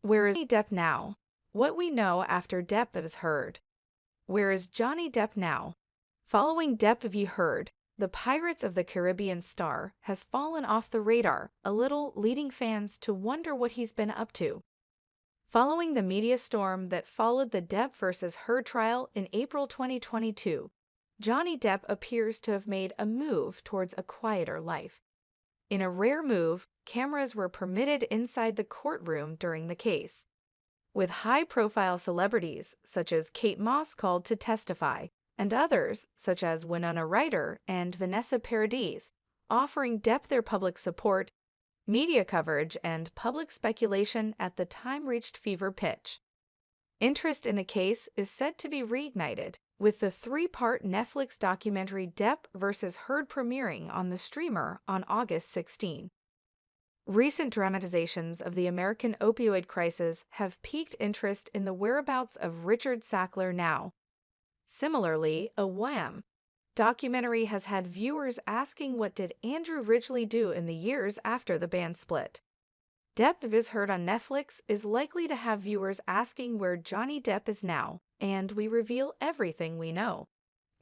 Where is Johnny Depp now? What we know after Depp is heard. Where is Johnny Depp now? Following Depp v. Heard, the Pirates of the Caribbean star has fallen off the radar a little, leading fans to wonder what he's been up to. Following the media storm that followed the Depp vs. Heard trial in April 2022, Johnny Depp appears to have made a move towards a quieter life. In a rare move, cameras were permitted inside the courtroom during the case, with high-profile celebrities such as Kate Moss called to testify, and others such as Winona Ryder and Vanessa Paradis offering Depp their public support. Media coverage and public speculation at the time reached fever pitch. Interest in the case is said to be reignited, with the three-part Netflix documentary Depp vs. Heard premiering on the streamer on August 16. Recent dramatizations of the American opioid crisis have piqued interest in the whereabouts of Richard Sackler now. Similarly, a Wham! Documentary has had viewers asking what did Andrew Ridgeley do in the years after the band split. Depp vs. Heard on Netflix is likely to have viewers asking where Johnny Depp is now, and we reveal everything we know.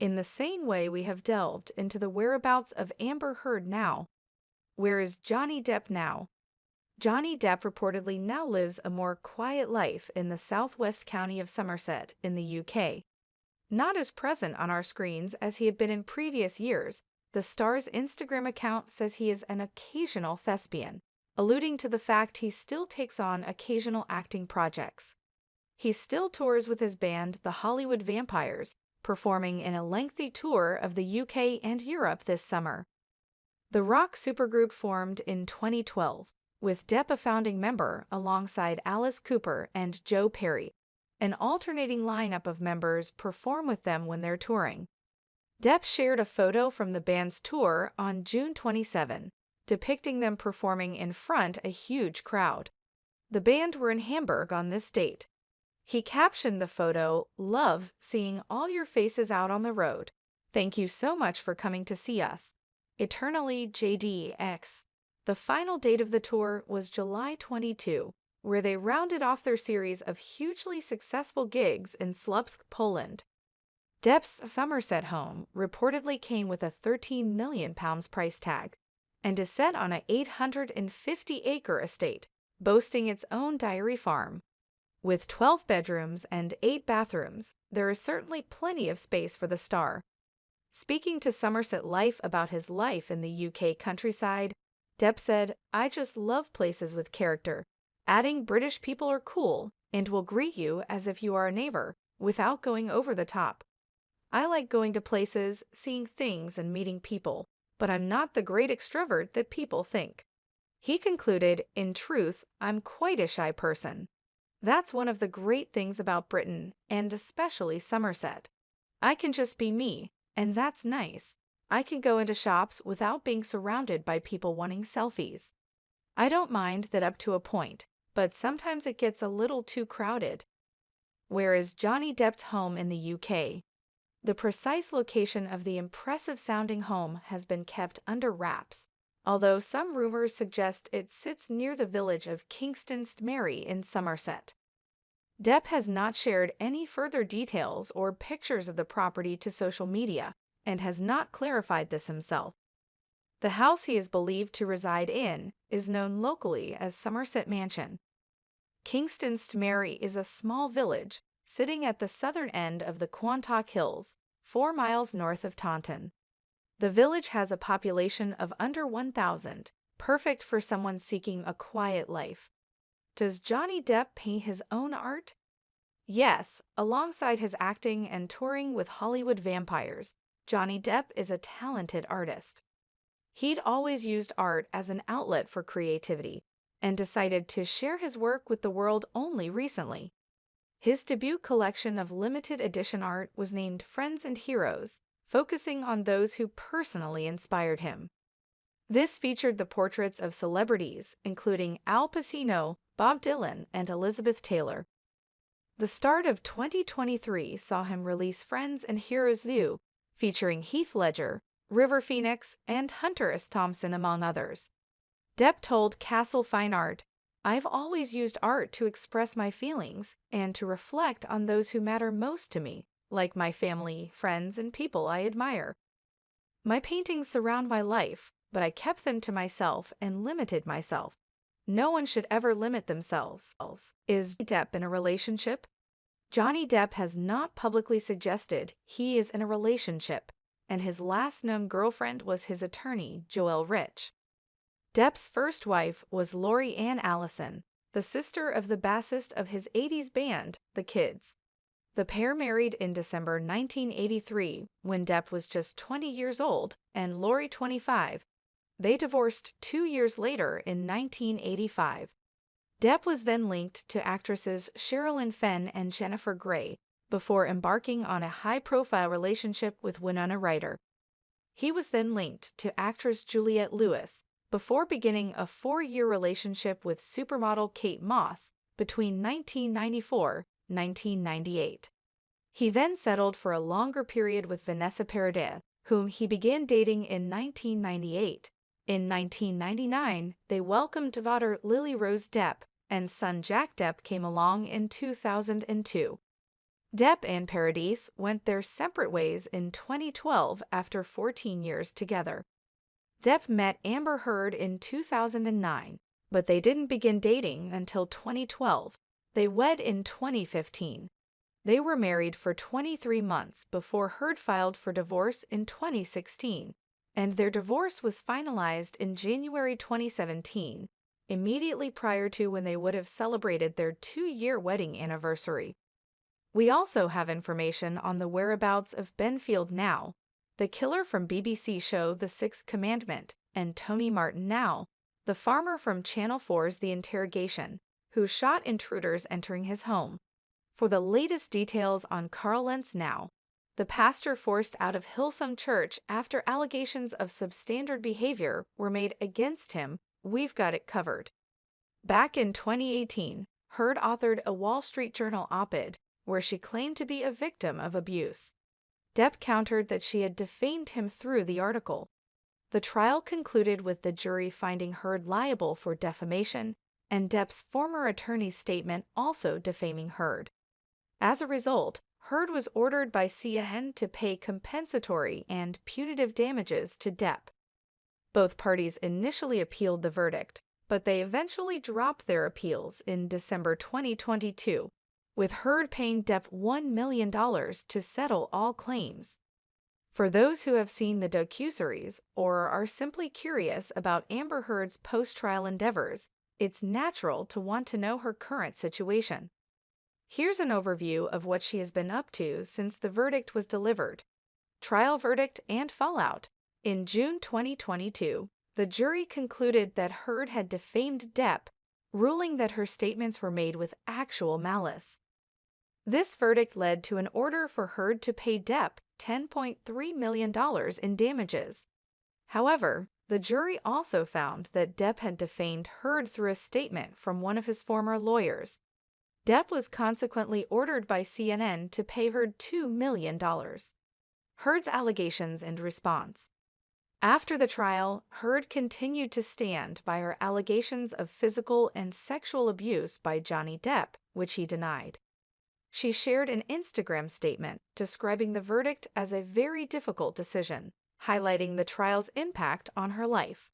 In the same way we have delved into the whereabouts of Amber Heard now. Where is Johnny Depp now? Johnny Depp reportedly now lives a more quiet life in the southwest county of Somerset in the UK. Not as present on our screens as he had been in previous years, the star's Instagram account says he is an occasional thespian, alluding to the fact he still takes on occasional acting projects. He still tours with his band, the Hollywood Vampires, performing in a lengthy tour of the UK and Europe this summer. The rock supergroup formed in 2012, with Depp a founding member alongside Alice Cooper and Joe Perry. An alternating lineup of members perform with them when they're touring. Depp shared a photo from the band's tour on June 27, depicting them performing in front a huge crowd. The band were in Hamburg on this date. He captioned the photo, "Love seeing all your faces out on the road. Thank you so much for coming to see us. Eternally JDX." The final date of the tour was July 22, where they rounded off their series of hugely successful gigs in Słupsk, Poland. Depp's Somerset home reportedly came with a £13 million price tag and is set on an 850-acre estate, boasting its own dairy farm. With 12 bedrooms and 8 bathrooms, there is certainly plenty of space for the star. Speaking to Somerset Life about his life in the UK countryside, Depp said, "I just love places with character," adding British people are cool and will greet you as if you are a neighbor, without going over the top. "I like going to places, seeing things and meeting people, but I'm not the great extrovert that people think." He concluded, "In truth, I'm quite a shy person. That's one of the great things about Britain, and especially Somerset. I can just be me, and that's nice. I can go into shops without being surrounded by people wanting selfies. I don't mind that up to a point, but sometimes it gets a little too crowded." Where is Johnny Depp's home in the UK? The precise location of the impressive-sounding home has been kept under wraps, although some rumors suggest it sits near the village of Kingston-st-Mary in Somerset. Depp has not shared any further details or pictures of the property to social media and has not clarified this himself. The house he is believed to reside in is known locally as Somerset Mansion. Kingston-st-Mary is a small village sitting at the southern end of the Quantock Hills, 4 miles north of Taunton. The village has a population of under 1,000, perfect for someone seeking a quiet life. Does Johnny Depp paint his own art? Yes, alongside his acting and touring with Hollywood Vampires, Johnny Depp is a talented artist. He'd always used art as an outlet for creativity and decided to share his work with the world only recently. His debut collection of limited edition art was named Friends and Heroes, focusing on those who personally inspired him. This featured the portraits of celebrities, including Al Pacino, Bob Dylan, and Elizabeth Taylor. The start of 2023 saw him release Friends and Heroes 2, featuring Heath Ledger, River Phoenix, and Hunter S. Thompson, among others. Depp told Castle Fine Art, I've always used art to express my feelings and to reflect on those who matter most to me, like my family, friends, and people I admire. My paintings surround my life, but I kept them to myself and limited myself. No one should ever limit themselves. Is Johnny Depp in a relationship? Johnny Depp has not publicly suggested he is in a relationship, and his last known girlfriend was his attorney, Joelle Rich. Depp's first wife was Lori Ann Allison, the sister of the bassist of his 80s band, The Kids. The pair married in December 1983 when Depp was just 20 years old and Lori 25. They divorced 2 years later in 1985. Depp was then linked to actresses Sherilyn Fenn and Jennifer Grey before embarking on a high-profile relationship with Winona Ryder. He was then linked to actress Juliette Lewis before beginning a 4-year relationship with supermodel Kate Moss between 1994 and 1998. He then settled for a longer period with Vanessa Paradis, whom he began dating in 1998. In 1999, they welcomed daughter Lily Rose Depp, and son Jack Depp came along in 2002. Depp and Paradis went their separate ways in 2012 after 14 years together. Depp met Amber Heard in 2009, but they didn't begin dating until 2012. They wed in 2015. They were married for 23 months before Heard filed for divorce in 2016, and their divorce was finalized in January 2017, immediately prior to when they would have celebrated their 2-year wedding anniversary. We also have information on the whereabouts of Ben Field Now, the killer from BBC show The Sixth Commandment, and Tony Martin Now, the farmer from Channel 4's The Interrogation, who shot intruders entering his home. For the latest details on Carl Lentz Now, the pastor forced out of Hillsong Church after allegations of substandard behavior were made against him, we've got it covered. Back in 2018, Heard authored a Wall Street Journal op-ed where she claimed to be a victim of abuse. Depp countered that she had defamed him through the article. The trial concluded with the jury finding Heard liable for defamation and Depp's former attorney's statement also defaming Heard. As a result, Heard was ordered by CNN to pay compensatory and punitive damages to Depp. Both parties initially appealed the verdict, but they eventually dropped their appeals in December 2022, with Heard paying Depp $1 million to settle all claims. For those who have seen the docuseries or are simply curious about Amber Heard's post-trial endeavors, it's natural to want to know her current situation. Here's an overview of what she has been up to since the verdict was delivered. Trial verdict and fallout. In June 2022, the jury concluded that Heard had defamed Depp, ruling that her statements were made with actual malice. This verdict led to an order for Heard to pay Depp $10.3 million in damages. However, the jury also found that Depp had defamed Heard through a statement from one of his former lawyers. Depp was consequently ordered by CNN to pay Heard $2 million. Heard's allegations and response. After the trial, Heard continued to stand by her allegations of physical and sexual abuse by Johnny Depp, which he denied. She shared an Instagram statement describing the verdict as a very difficult decision, highlighting the trial's impact on her life.